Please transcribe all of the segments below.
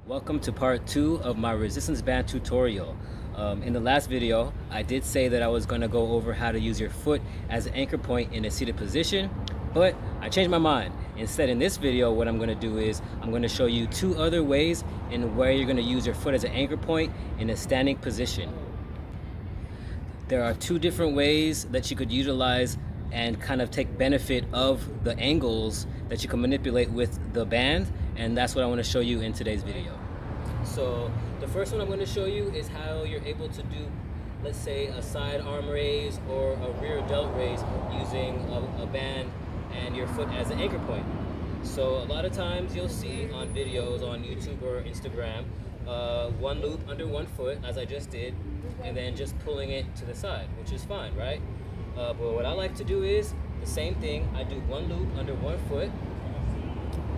Welcome to part 2 of my resistance band tutorial. In the last video, I did say that I was going to go over how to use your foot as an anchor point in a seated position, but I changed my mind. Instead, in this video, what I'm going to do is I'm going to show you 2 other ways in where you're going to use your foot as an anchor point in a standing position. There are 2 different ways that you could utilize and kind of take benefit of the angles that you can manipulate with the band, and that's what I want to show you in today's video. So the first one I'm going to show you is how you're able to do, let's say, a side arm raise or a rear delt raise using a band and your foot as an anchor point. So a lot of times you'll see on videos on YouTube or Instagram one loop under one foot, as I just did, and then just pulling it to the side, which is fine, right? But what I like to do is the same thing. I do one loop under one foot,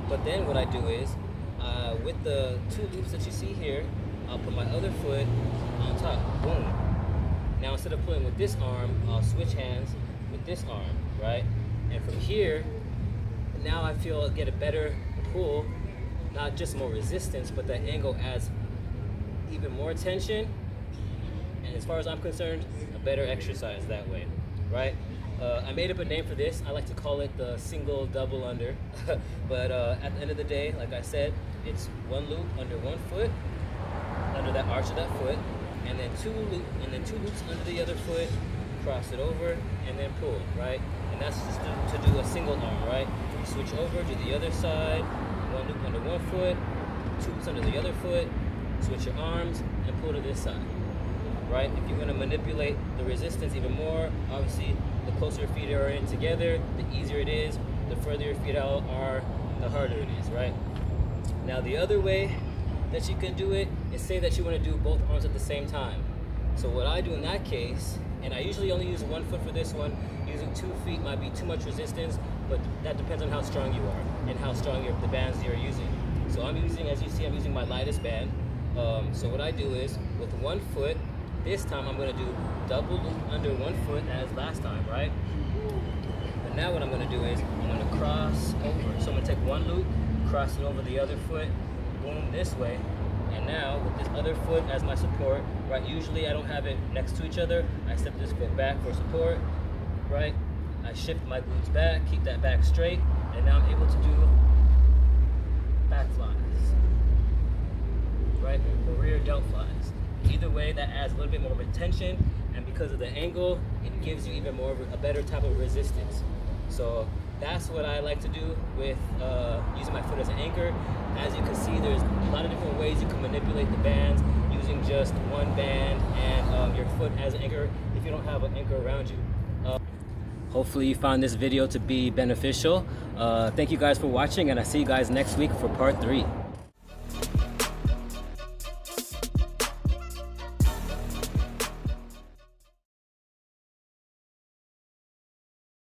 but then what I do is with the 2 loops that you see here, I'll put my other foot on top. Boom. Now instead of pulling with this arm, I'll switch hands with this arm, right? And from here, now I feel I get a better pull, not just more resistance, but that angle adds even more tension. And as far as I'm concerned, a better exercise that way, right? I made up a name for this. I like to call it the single double under. But at the end of the day, like I said, it's one loop under one foot, under that arch of that foot, and then two loops under the other foot, cross it over, and then pull, right? And that's just to do a single arm, right? You switch over, do the other side, one loop under one foot, 2 loops under the other foot, switch your arms, and pull to this side. Right? If you're going to manipulate the resistance even more, obviously the closer your feet are in together, the easier it is. The further your feet out are, the harder it is, right? Now the other way that you can do it is say that you want to do both arms at the same time. So what I do in that case, and I usually only use one foot for this one, using 2 feet might be too much resistance, but that depends on how strong you are and how strong the bands you're using. So I'm using, as you see, I'm using my lightest band. So what I do is with one foot, this time I'm going to do double loop under one foot as last time, right? But now what I'm going to do is I'm going to cross over. So I'm going to take one loop, cross it over the other foot, boom, this way. And now with this other foot as my support, right? Usually I don't have it next to each other. I step this foot back for support, right? I shift my glutes back, keep that back straight, and now I'm able to do back flies, right? The rear delt flies. Either way, that adds a little bit more tension, and because of the angle, it gives you even more of a better type of resistance. So that's what I like to do with using my foot as an anchor. As you can see, there's a lot of different ways you can manipulate the bands using just one band and your foot as an anchor if you don't have an anchor around you. Hopefully you found this video to be beneficial. Thank you guys for watching, and I'll see you guys next week for part 3.